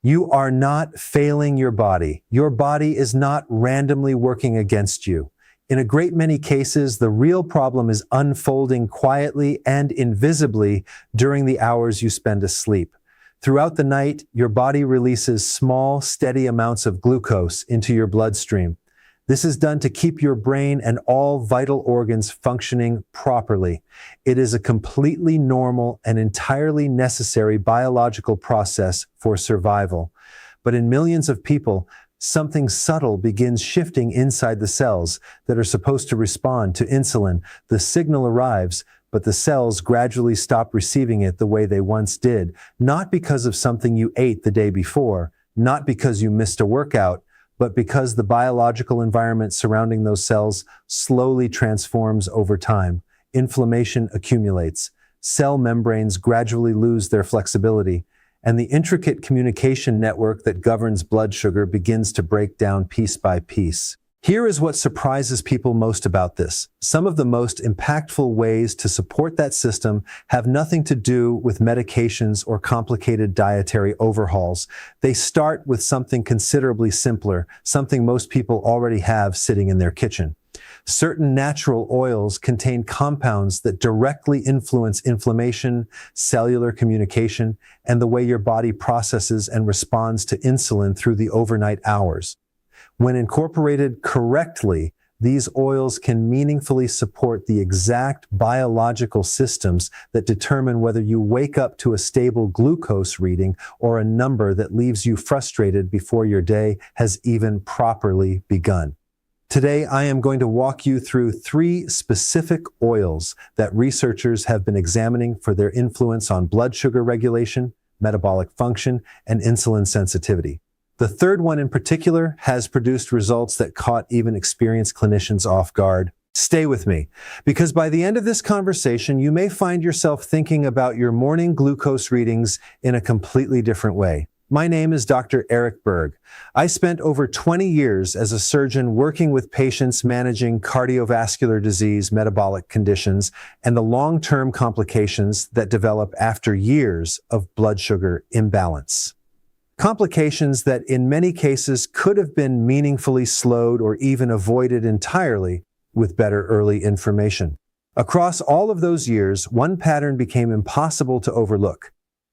You are not failing your body. Your body is not randomly working against you. In a great many cases, the real problem is unfolding quietly and invisibly during the hours you spend asleep. Throughout the night, your body releases small, steady amounts of glucose into your bloodstream. This is done to keep your brain and all vital organs functioning properly. It is a completely normal and entirely necessary biological process for survival. But in millions of people, something subtle begins shifting inside the cells that are supposed to respond to insulin. The signal arrives, but the cells gradually stop receiving it the way they once did, not because of something you ate the day before, not because you missed a workout, but because the biological environment surrounding those cells slowly transforms over time. Inflammation accumulates, cell membranes gradually lose their flexibility, and the intricate communication network that governs blood sugar begins to break down piece by piece. Here is what surprises people most about this. Some of the most impactful ways to support that system have nothing to do with medications or complicated dietary overhauls. They start with something considerably simpler, something most people already have sitting in their kitchen. Certain natural oils contain compounds that directly influence inflammation, cellular communication, and the way your body processes and responds to insulin through the overnight hours. When incorporated correctly, these oils can meaningfully support the exact biological systems that determine whether you wake up to a stable glucose reading or a number that leaves you frustrated before your day has even properly begun. Today, I am going to walk you through 3 specific oils that researchers have been examining for their influence on blood sugar regulation, metabolic function, and insulin sensitivity. The third one in particular has produced results that caught even experienced clinicians off guard. Stay with me, because by the end of this conversation, you may find yourself thinking about your morning glucose readings in a completely different way. My name is Dr. Berg. I spent over 20 years as a surgeon working with patients managing cardiovascular disease, metabolic conditions, and the long-term complications that develop after years of blood sugar imbalance. Complications that in many cases could have been meaningfully slowed or even avoided entirely with better early information. Across all of those years, one pattern became impossible to overlook.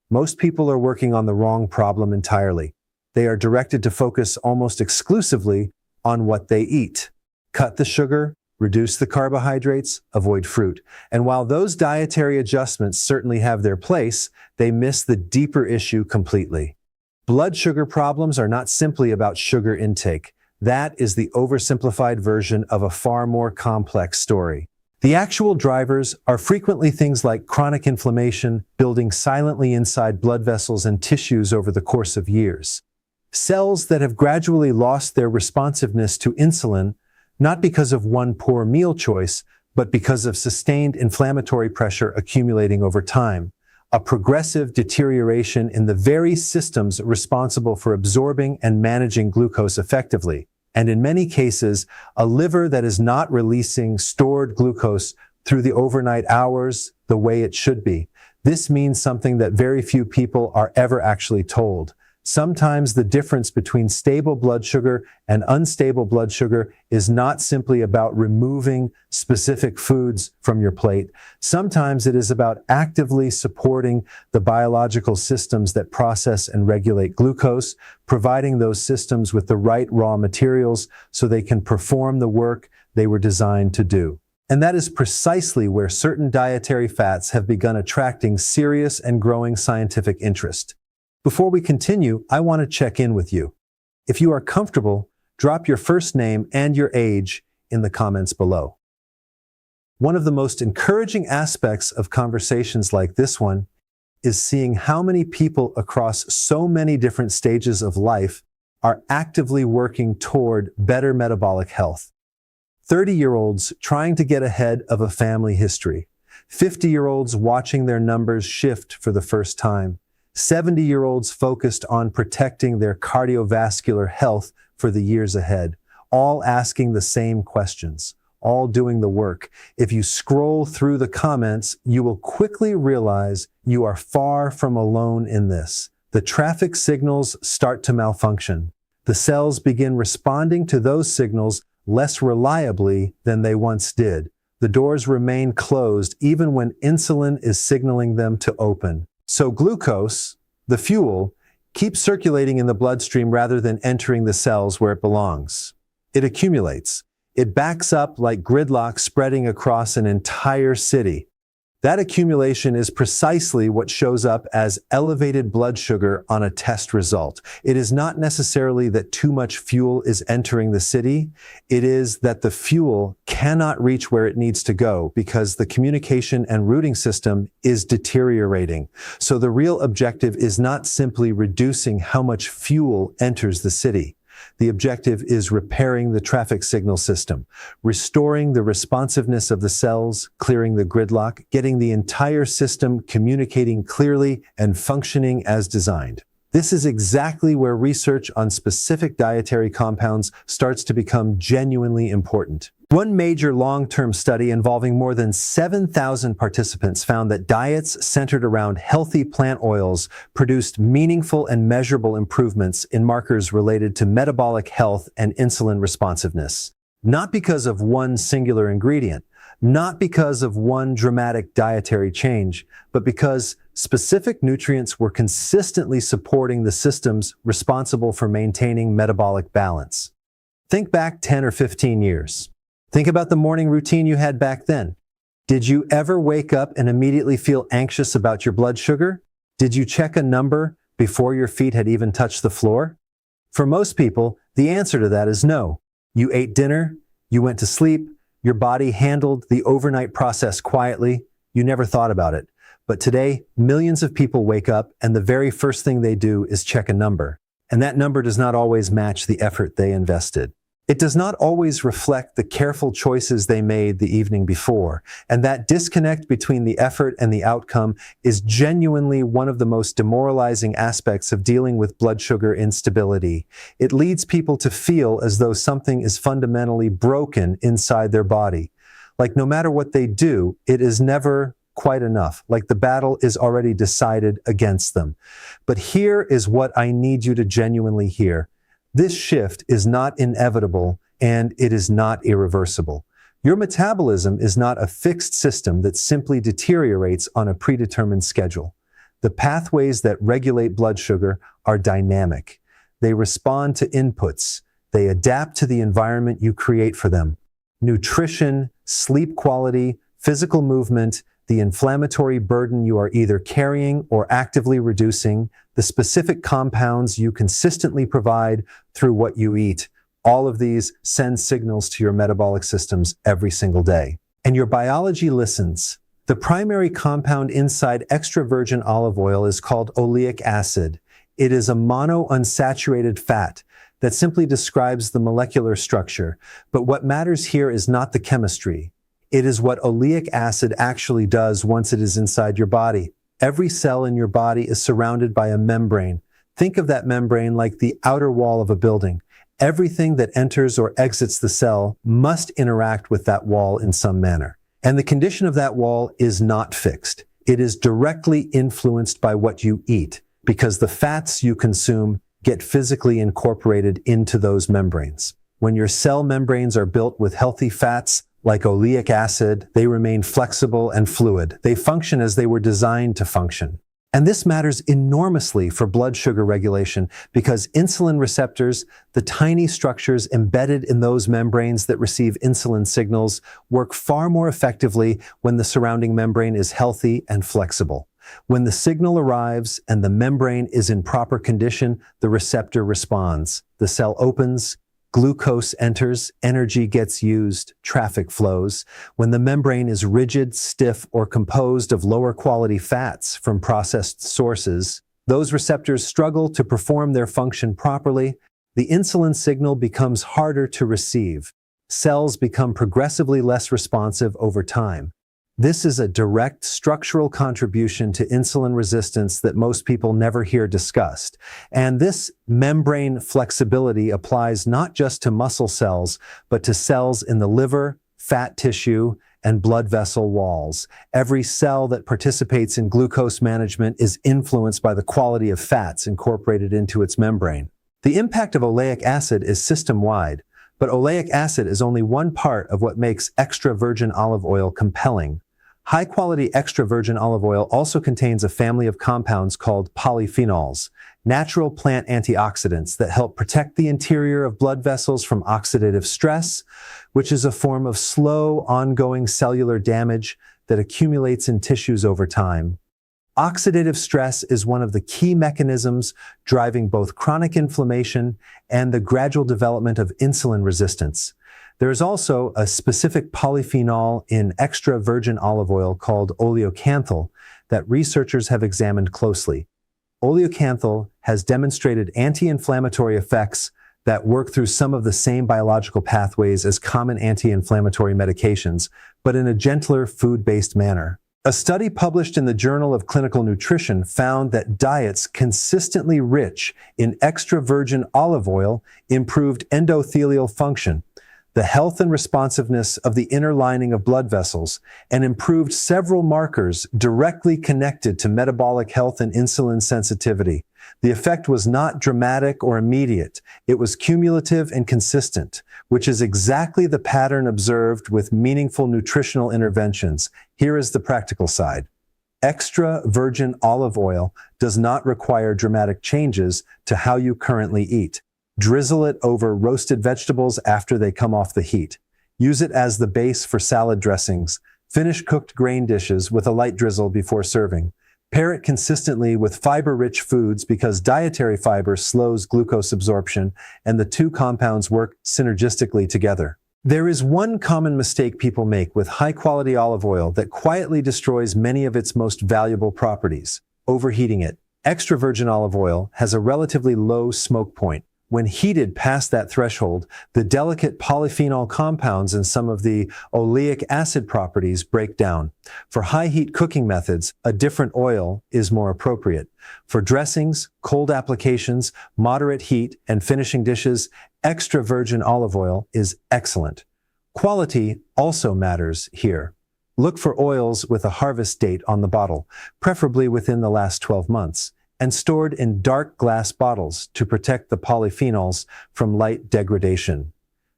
Most people are working on the wrong problem entirely. They are directed to focus almost exclusively on what they eat. Cut the sugar, reduce the carbohydrates, avoid fruit. And while those dietary adjustments certainly have their place, they miss the deeper issue completely. Blood sugar problems are not simply about sugar intake. That is the oversimplified version of a far more complex story. The actual drivers are frequently things like chronic inflammation building silently inside blood vessels and tissues over the course of years. Cells that have gradually lost their responsiveness to insulin, not because of one poor meal choice, but because of sustained inflammatory pressure accumulating over time. A progressive deterioration in the very systems responsible for absorbing and managing glucose effectively. And in many cases, a liver that is not releasing stored glucose through the overnight hours the way it should be. This means something that very few people are ever actually told. Sometimes the difference between stable blood sugar and unstable blood sugar is not simply about removing specific foods from your plate. Sometimes it is about actively supporting the biological systems that process and regulate glucose, providing those systems with the right raw materials so they can perform the work they were designed to do. And that is precisely where certain dietary fats have begun attracting serious and growing scientific interest. Before we continue, I want to check in with you. If you are comfortable, drop your first name and your age in the comments below. One of the most encouraging aspects of conversations like this one is seeing how many people across so many different stages of life are actively working toward better metabolic health. 30-year-olds trying to get ahead of a family history. 50-year-olds watching their numbers shift for the first time. 70-year-olds focused on protecting their cardiovascular health for the years ahead, all asking the same questions, all doing the work. If you scroll through the comments, you will quickly realize you are far from alone in this. The traffic signals start to malfunction. The cells begin responding to those signals less reliably than they once did. The doors remain closed even when insulin is signaling them to open. So glucose, the fuel, keeps circulating in the bloodstream rather than entering the cells where it belongs. It accumulates. It backs up like gridlock spreading across an entire city. That accumulation is precisely what shows up as elevated blood sugar on a test result. It is not necessarily that too much fuel is entering the city. It is that the fuel cannot reach where it needs to go because the communication and routing system is deteriorating. So the real objective is not simply reducing how much fuel enters the city. The objective is repairing the traffic signal system, restoring the responsiveness of the cells, clearing the gridlock, getting the entire system communicating clearly and functioning as designed. This is exactly where research on specific dietary compounds starts to become genuinely important. One major long-term study involving more than 7,000 participants found that diets centered around healthy plant oils produced meaningful and measurable improvements in markers related to metabolic health and insulin responsiveness. Not because of one singular ingredient, not because of one dramatic dietary change, but because specific nutrients were consistently supporting the systems responsible for maintaining metabolic balance. Think back 10 or 15 years. Think about the morning routine you had back then. Did you ever wake up and immediately feel anxious about your blood sugar? Did you check a number before your feet had even touched the floor? For most people, the answer to that is no. You ate dinner, you went to sleep, your body handled the overnight process quietly, you never thought about it. But today, millions of people wake up and the very first thing they do is check a number. And that number does not always match the effort they invested. It does not always reflect the careful choices they made the evening before. And that disconnect between the effort and the outcome is genuinely one of the most demoralizing aspects of dealing with blood sugar instability. It leads people to feel as though something is fundamentally broken inside their body. Like no matter what they do, it is never quite enough. Like the battle is already decided against them. But here is what I need you to genuinely hear. This shift is not inevitable and it is not irreversible. Your metabolism is not a fixed system that simply deteriorates on a predetermined schedule. The pathways that regulate blood sugar are dynamic. They respond to inputs. They adapt to the environment you create for them. Nutrition, sleep quality, physical movement, the inflammatory burden you are either carrying or actively reducing, the specific compounds you consistently provide through what you eat. All of these send signals to your metabolic systems every single day. And your biology listens. The primary compound inside extra virgin olive oil is called oleic acid. It is a monounsaturated fat that simply describes the molecular structure. But what matters here is not the chemistry. It is what oleic acid actually does once it is inside your body. Every cell in your body is surrounded by a membrane. Think of that membrane like the outer wall of a building. Everything that enters or exits the cell must interact with that wall in some manner. And the condition of that wall is not fixed. It is directly influenced by what you eat, because the fats you consume get physically incorporated into those membranes. When your cell membranes are built with healthy fats, like oleic acid, they remain flexible and fluid. They function as they were designed to function. And this matters enormously for blood sugar regulation because insulin receptors, the tiny structures embedded in those membranes that receive insulin signals, work far more effectively when the surrounding membrane is healthy and flexible. When the signal arrives and the membrane is in proper condition, the receptor responds. The cell opens, glucose enters, energy gets used, traffic flows. When the membrane is rigid, stiff, or composed of lower quality fats from processed sources, those receptors struggle to perform their function properly. The insulin signal becomes harder to receive. Cells become progressively less responsive over time. This is a direct structural contribution to insulin resistance that most people never hear discussed. And this membrane flexibility applies not just to muscle cells, but to cells in the liver, fat tissue, and blood vessel walls. Every cell that participates in glucose management is influenced by the quality of fats incorporated into its membrane. The impact of oleic acid is system-wide, but oleic acid is only one part of what makes extra virgin olive oil compelling. High-quality extra virgin olive oil also contains a family of compounds called polyphenols, natural plant antioxidants that help protect the interior of blood vessels from oxidative stress, which is a form of slow, ongoing cellular damage that accumulates in tissues over time. Oxidative stress is one of the key mechanisms driving both chronic inflammation and the gradual development of insulin resistance. There is also a specific polyphenol in extra virgin olive oil called oleocanthal that researchers have examined closely. Oleocanthal has demonstrated anti-inflammatory effects that work through some of the same biological pathways as common anti-inflammatory medications, but in a gentler food-based manner. A study published in the Journal of Clinical Nutrition found that diets consistently rich in extra virgin olive oil improved endothelial function, the health and responsiveness of the inner lining of blood vessels, and improved several markers directly connected to metabolic health and insulin sensitivity. The effect was not dramatic or immediate. It was cumulative and consistent, which is exactly the pattern observed with meaningful nutritional interventions. Here is the practical side. Extra virgin olive oil does not require dramatic changes to how you currently eat. Drizzle it over roasted vegetables after they come off the heat. Use it as the base for salad dressings. Finish cooked grain dishes with a light drizzle before serving. Pair it consistently with fiber-rich foods because dietary fiber slows glucose absorption and the two compounds work synergistically together. There is one common mistake people make with high-quality olive oil that quietly destroys many of its most valuable properties: overheating it. Extra virgin olive oil has a relatively low smoke point. When heated past that threshold, the delicate polyphenol compounds and some of the oleic acid properties break down. For high-heat cooking methods, a different oil is more appropriate. For dressings, cold applications, moderate heat, and finishing dishes, extra virgin olive oil is excellent. Quality also matters here. Look for oils with a harvest date on the bottle, preferably within the last 12 months. And stored in dark glass bottles to protect the polyphenols from light degradation.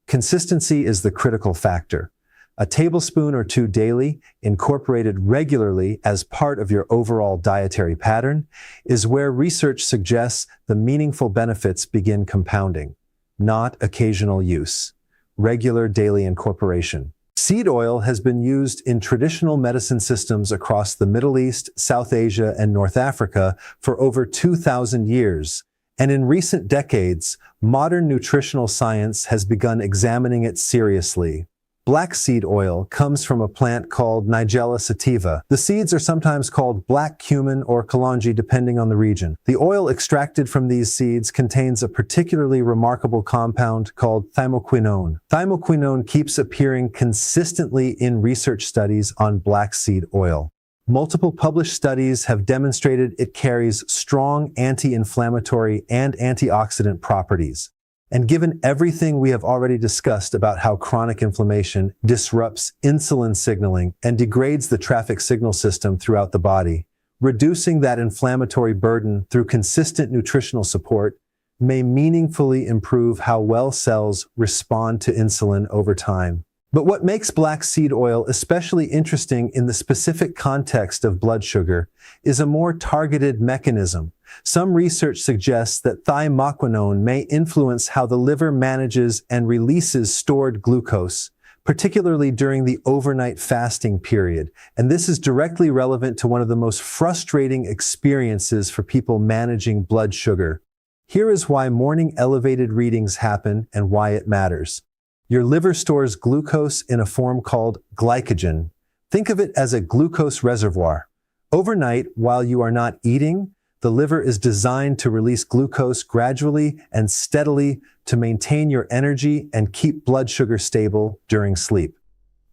Consistency is the critical factor. A tablespoon or two daily, incorporated regularly as part of your overall dietary pattern, is where research suggests the meaningful benefits begin compounding, not occasional use. Regular daily incorporation. Seed oil has been used in traditional medicine systems across the Middle East, South Asia, and North Africa for over 2,000 years. And in recent decades, modern nutritional science has begun examining it seriously. Black seed oil comes from a plant called Nigella sativa. The seeds are sometimes called black cumin or kalonji depending on the region. The oil extracted from these seeds contains a particularly remarkable compound called thymoquinone. Thymoquinone keeps appearing consistently in research studies on black seed oil. Multiple published studies have demonstrated it carries strong anti-inflammatory and antioxidant properties. And given everything we have already discussed about how chronic inflammation disrupts insulin signaling and degrades the traffic signal system throughout the body, reducing that inflammatory burden through consistent nutritional support may meaningfully improve how well cells respond to insulin over time. But what makes black seed oil especially interesting in the specific context of blood sugar is a more targeted mechanism. Some research suggests that thymoquinone may influence how the liver manages and releases stored glucose, particularly during the overnight fasting period. And this is directly relevant to one of the most frustrating experiences for people managing blood sugar. Here is why morning elevated readings happen and why it matters. Your liver stores glucose in a form called glycogen. Think of it as a glucose reservoir. Overnight, while you are not eating, the liver is designed to release glucose gradually and steadily to maintain your energy and keep blood sugar stable during sleep.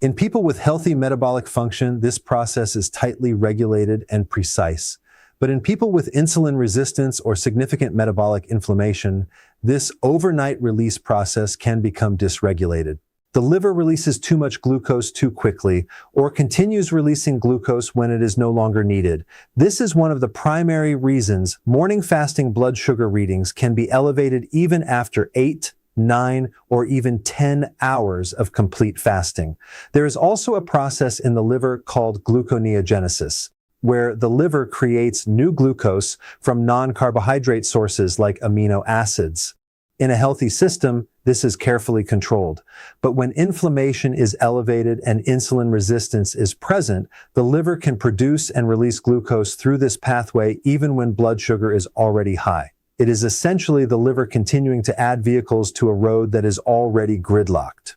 In people with healthy metabolic function, this process is tightly regulated and precise. But in people with insulin resistance or significant metabolic inflammation, this overnight release process can become dysregulated. The liver releases too much glucose too quickly, or continues releasing glucose when it is no longer needed. This is one of the primary reasons morning fasting blood sugar readings can be elevated even after 8, 9, or even 10 hours of complete fasting. There is also a process in the liver called gluconeogenesis, where the liver creates new glucose from non-carbohydrate sources like amino acids. In a healthy system, this is carefully controlled. But when inflammation is elevated and insulin resistance is present, the liver can produce and release glucose through this pathway even when blood sugar is already high. It is essentially the liver continuing to add vehicles to a road that is already gridlocked.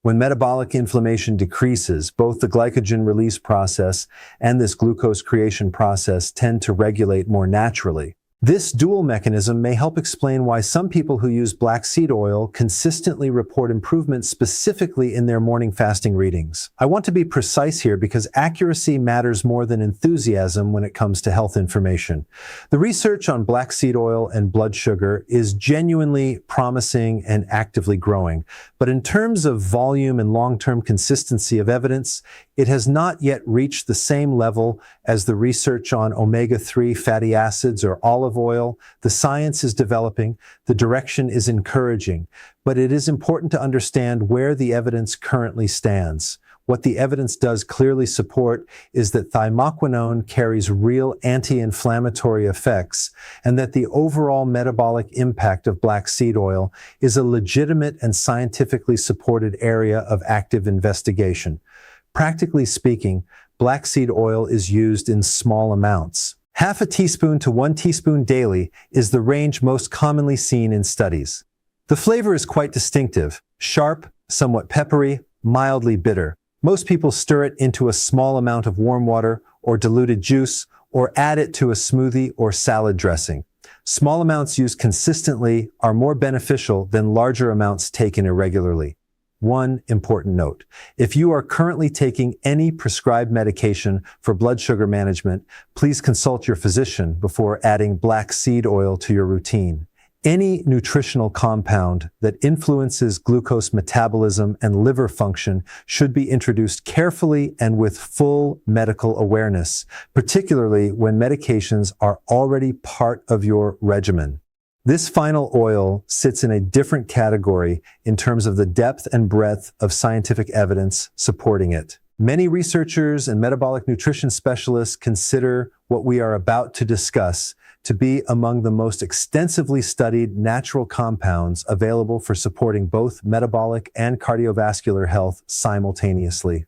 When metabolic inflammation decreases, both the glycogen release process and this glucose creation process tend to regulate more naturally. This dual mechanism may help explain why some people who use black seed oil consistently report improvements specifically in their morning fasting readings. I want to be precise here because accuracy matters more than enthusiasm when it comes to health information. The research on black seed oil and blood sugar is genuinely promising and actively growing, but in terms of volume and long-term consistency of evidence, it has not yet reached the same level as the research on omega-3 fatty acids or olive oil. The science is developing, the direction is encouraging, but it is important to understand where the evidence currently stands. What the evidence does clearly support is that thymoquinone carries real anti-inflammatory effects and that the overall metabolic impact of black seed oil is a legitimate and scientifically supported area of active investigation. Practically speaking, black seed oil is used in small amounts. Half a teaspoon to 1 teaspoon daily is the range most commonly seen in studies. The flavor is quite distinctive, sharp, somewhat peppery, mildly bitter. Most people stir it into a small amount of warm water or diluted juice or add it to a smoothie or salad dressing. Small amounts used consistently are more beneficial than larger amounts taken irregularly. One important note: if you are currently taking any prescribed medication for blood sugar management, please consult your physician before adding black seed oil to your routine. Any nutritional compound that influences glucose metabolism and liver function should be introduced carefully and with full medical awareness, particularly when medications are already part of your regimen. This final oil sits in a different category in terms of the depth and breadth of scientific evidence supporting it. Many researchers and metabolic nutrition specialists consider what we are about to discuss to be among the most extensively studied natural compounds available for supporting both metabolic and cardiovascular health simultaneously.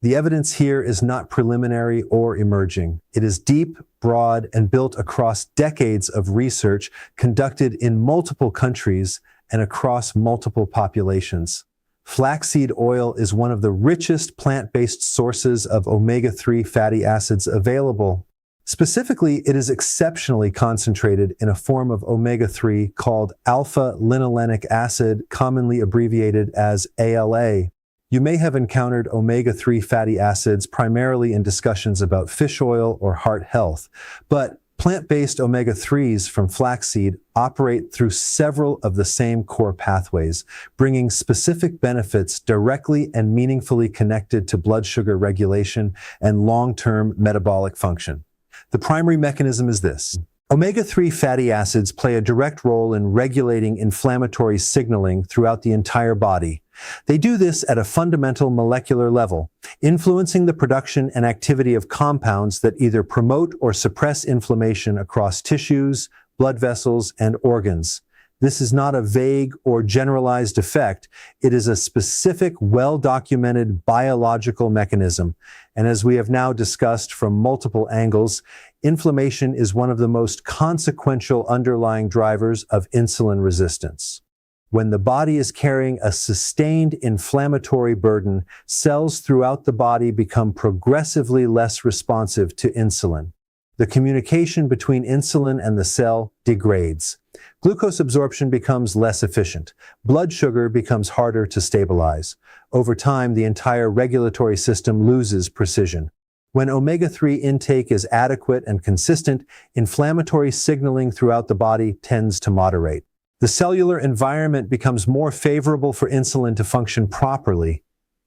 The evidence here is not preliminary or emerging. It is deep, broad, and built across decades of research conducted in multiple countries and across multiple populations. Flaxseed oil is one of the richest plant-based sources of omega-3 fatty acids available. Specifically, it is exceptionally concentrated in a form of omega-3 called alpha-linolenic acid, commonly abbreviated as ALA. You may have encountered omega-3 fatty acids primarily in discussions about fish oil or heart health, but plant-based omega-3s from flaxseed operate through several of the same core pathways, bringing specific benefits directly and meaningfully connected to blood sugar regulation and long-term metabolic function. The primary mechanism is this. Omega-3 fatty acids play a direct role in regulating inflammatory signaling throughout the entire body. They do this at a fundamental molecular level, influencing the production and activity of compounds that either promote or suppress inflammation across tissues, blood vessels, and organs. This is not a vague or generalized effect. It is a specific, well-documented biological mechanism. And as we have now discussed from multiple angles, inflammation is one of the most consequential underlying drivers of insulin resistance. When the body is carrying a sustained inflammatory burden, cells throughout the body become progressively less responsive to insulin. The communication between insulin and the cell degrades. Glucose absorption becomes less efficient. Blood sugar becomes harder to stabilize. Over time, the entire regulatory system loses precision. When omega-3 intake is adequate and consistent, inflammatory signaling throughout the body tends to moderate. The cellular environment becomes more favorable for insulin to function properly.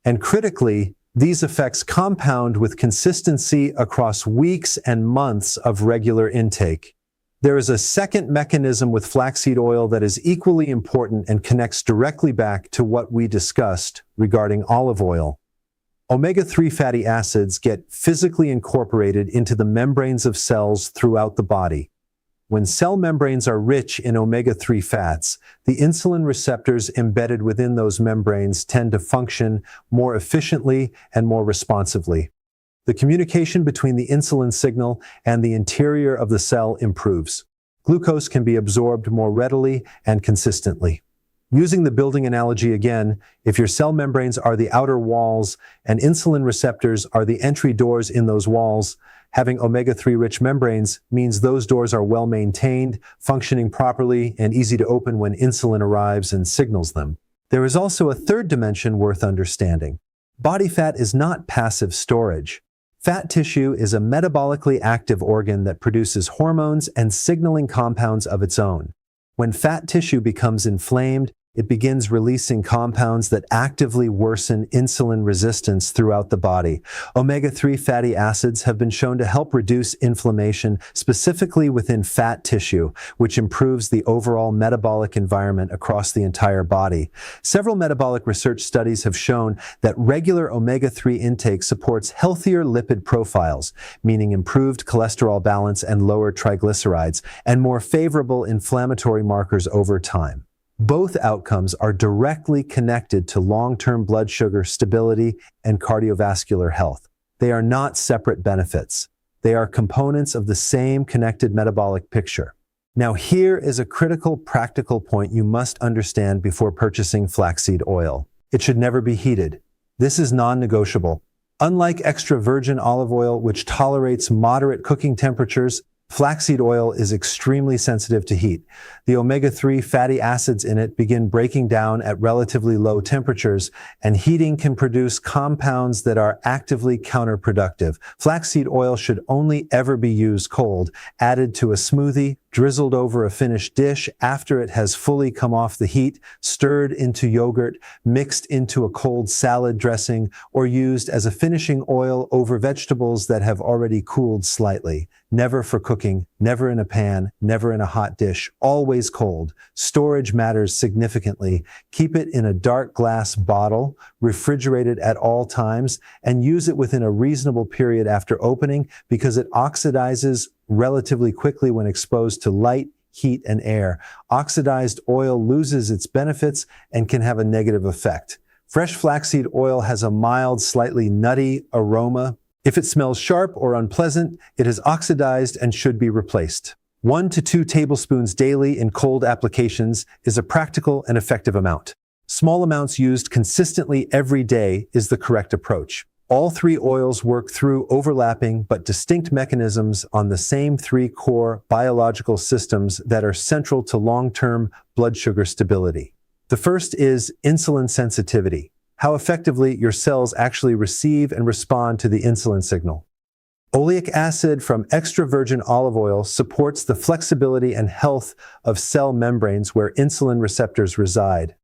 And critically, these effects compound with consistency across weeks and months of regular intake. There is a second mechanism with flaxseed oil that is equally important and connects directly back to what we discussed regarding olive oil. Omega-3 fatty acids get physically incorporated into the membranes of cells throughout the body. When cell membranes are rich in omega-3 fats, the insulin receptors embedded within those membranes tend to function more efficiently and more responsively. The communication between the insulin signal and the interior of the cell improves. Glucose can be absorbed more readily and consistently. Using the building analogy again, if your cell membranes are the outer walls and insulin receptors are the entry doors in those walls, having omega-3 rich membranes means those doors are well maintained, functioning properly, and easy to open when insulin arrives and signals them. There is also a third dimension worth understanding. Body fat is not passive storage. Fat tissue is a metabolically active organ that produces hormones and signaling compounds of its own. When fat tissue becomes inflamed, it begins releasing compounds that actively worsen insulin resistance throughout the body. Omega-3 fatty acids have been shown to help reduce inflammation, specifically within fat tissue, which improves the overall metabolic environment across the entire body. Several metabolic research studies have shown that regular omega-3 intake supports healthier lipid profiles, meaning improved cholesterol balance and lower triglycerides, and more favorable inflammatory markers over time. Both outcomes are directly connected to long-term blood sugar stability and cardiovascular health. They are not separate benefits. They are components of the same connected metabolic picture. Now, here is a critical practical point you must understand before purchasing flaxseed oil. It should never be heated. This is non-negotiable. Unlike extra virgin olive oil, which tolerates moderate cooking temperatures, flaxseed oil is extremely sensitive to heat. The omega-3 fatty acids in it begin breaking down at relatively low temperatures, and heating can produce compounds that are actively counterproductive. Flaxseed oil should only ever be used cold, added to a smoothie, drizzled over a finished dish after it has fully come off the heat, stirred into yogurt, mixed into a cold salad dressing, or used as a finishing oil over vegetables that have already cooled slightly. Never for cooking, never in a pan, never in a hot dish, always cold. Storage matters significantly. Keep it in a dark glass bottle, refrigerated at all times, and use it within a reasonable period after opening because it oxidizes relatively quickly when exposed to light, heat, and air. Oxidized oil loses its benefits and can have a negative effect. Fresh flaxseed oil has a mild, slightly nutty aroma. If it smells sharp or unpleasant, it has oxidized and should be replaced. 1 to 2 tablespoons daily in cold applications is a practical and effective amount. Small amounts used consistently every day is the correct approach. All three oils work through overlapping but distinct mechanisms on the same three core biological systems that are central to long-term blood sugar stability. The first is insulin sensitivity, how effectively your cells actually receive and respond to the insulin signal. Oleic acid from extra virgin olive oil supports the flexibility and health of cell membranes where insulin receptors reside.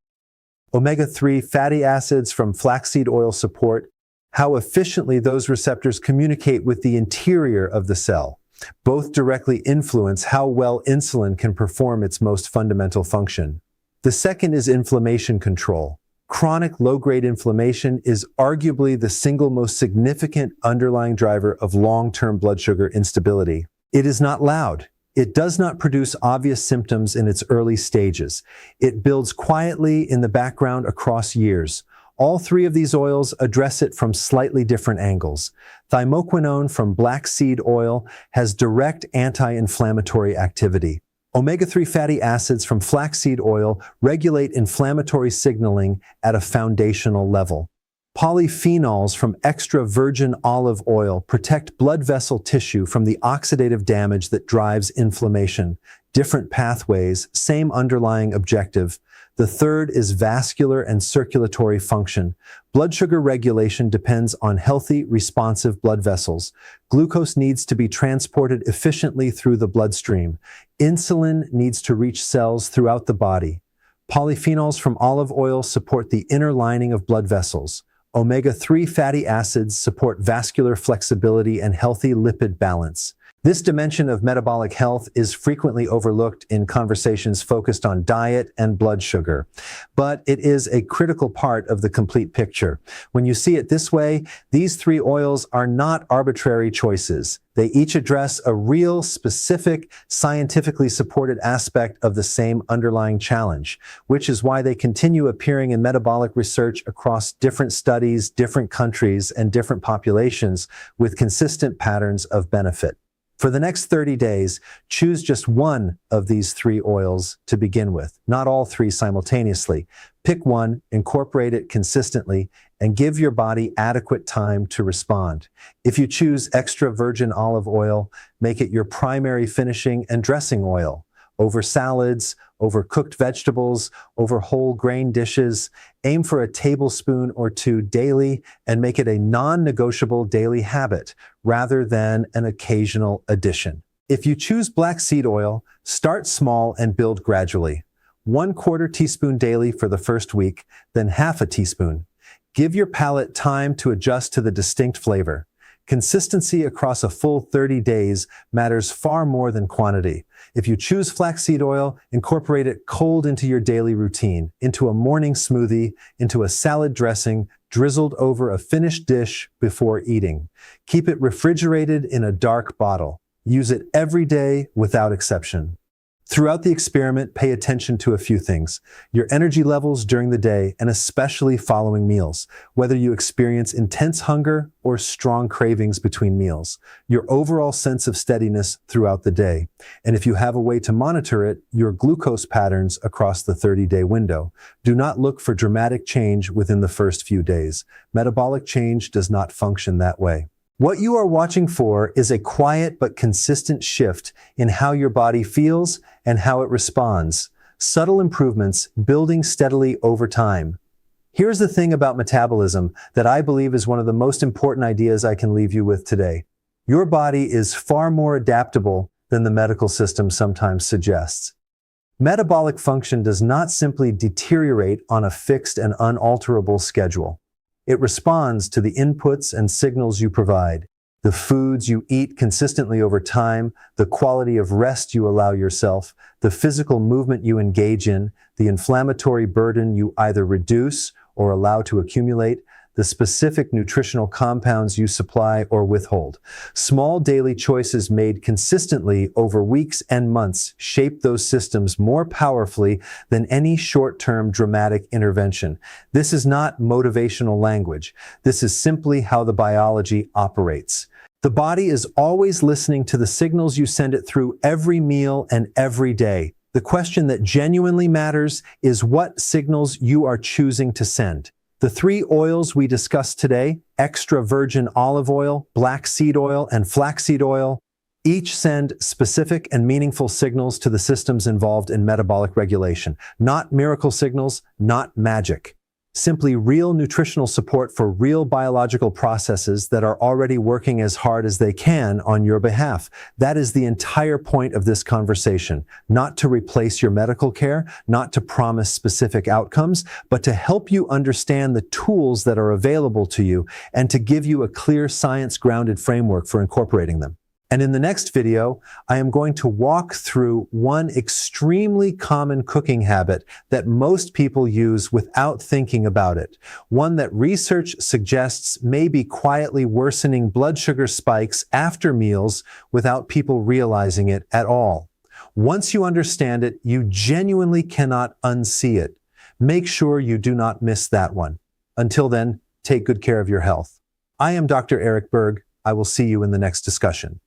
Omega-3 fatty acids from flaxseed oil support how efficiently those receptors communicate with the interior of the cell. Both directly influence how well insulin can perform its most fundamental function. The second is inflammation control. Chronic low-grade inflammation is arguably the single most significant underlying driver of long-term blood sugar instability. It is not loud. It does not produce obvious symptoms in its early stages. It builds quietly in the background across years. All three of these oils address it from slightly different angles. Thymoquinone from black seed oil has direct anti-inflammatory activity. Omega-3 fatty acids from flaxseed oil regulate inflammatory signaling at a foundational level. Polyphenols from extra virgin olive oil protect blood vessel tissue from the oxidative damage that drives inflammation. Different pathways, same underlying objective. The third is vascular and circulatory function. Blood sugar regulation depends on healthy, responsive blood vessels. Glucose needs to be transported efficiently through the bloodstream. Insulin needs to reach cells throughout the body. Polyphenols from olive oil support the inner lining of blood vessels. Omega-3 fatty acids support vascular flexibility and healthy lipid balance. This dimension of metabolic health is frequently overlooked in conversations focused on diet and blood sugar, but it is a critical part of the complete picture. When you see it this way, these three oils are not arbitrary choices. They each address a real, specific, scientifically supported aspect of the same underlying challenge, which is why they continue appearing in metabolic research across different studies, different countries, and different populations with consistent patterns of benefit. For the next 30 days, choose just one of these three oils to begin with, not all three simultaneously. Pick one, incorporate it consistently, and give your body adequate time to respond. If you choose extra virgin olive oil, make it your primary finishing and dressing oil. Over salads, over cooked vegetables, over whole grain dishes. Aim for a tablespoon or two daily and make it a non-negotiable daily habit rather than an occasional addition. If you choose black seed oil, start small and build gradually. 1/4 teaspoon daily for the first week, then half a teaspoon. Give your palate time to adjust to the distinct flavor. Consistency across a full 30 days matters far more than quantity. If you choose flaxseed oil, incorporate it cold into your daily routine, into a morning smoothie, into a salad dressing, drizzled over a finished dish before eating. Keep it refrigerated in a dark bottle. Use it every day without exception. Throughout the experiment, pay attention to a few things. Your energy levels during the day, and especially following meals, whether you experience intense hunger or strong cravings between meals. Your overall sense of steadiness throughout the day. And if you have a way to monitor it, your glucose patterns across the 30-day window. Do not look for dramatic change within the first few days. Metabolic change does not function that way. What you are watching for is a quiet but consistent shift in how your body feels and how it responds. Subtle improvements building steadily over time. Here's the thing about metabolism that I believe is one of the most important ideas I can leave you with today. Your body is far more adaptable than the medical system sometimes suggests. Metabolic function does not simply deteriorate on a fixed and unalterable schedule. It responds to the inputs and signals you provide, the foods you eat consistently over time, the quality of rest you allow yourself, the physical movement you engage in, the inflammatory burden you either reduce or allow to accumulate, the specific nutritional compounds you supply or withhold. Small daily choices made consistently over weeks and months shape those systems more powerfully than any short-term dramatic intervention. This is not motivational language. This is simply how the biology operates. The body is always listening to the signals you send it through every meal and every day. The question that genuinely matters is what signals you are choosing to send. The three oils we discussed today, extra virgin olive oil, black seed oil, and flaxseed oil, each send specific and meaningful signals to the systems involved in metabolic regulation. Not miracle signals, not magic. Simply real nutritional support for real biological processes that are already working as hard as they can on your behalf. That is the entire point of this conversation. Not to replace your medical care, not to promise specific outcomes, but to help you understand the tools that are available to you and to give you a clear science-grounded framework for incorporating them. And in the next video, I am going to walk through one extremely common cooking habit that most people use without thinking about it. One that research suggests may be quietly worsening blood sugar spikes after meals without people realizing it at all. Once you understand it, you genuinely cannot unsee it. Make sure you do not miss that one. Until then, take good care of your health. I am Dr. Eric Berg. I will see you in the next discussion.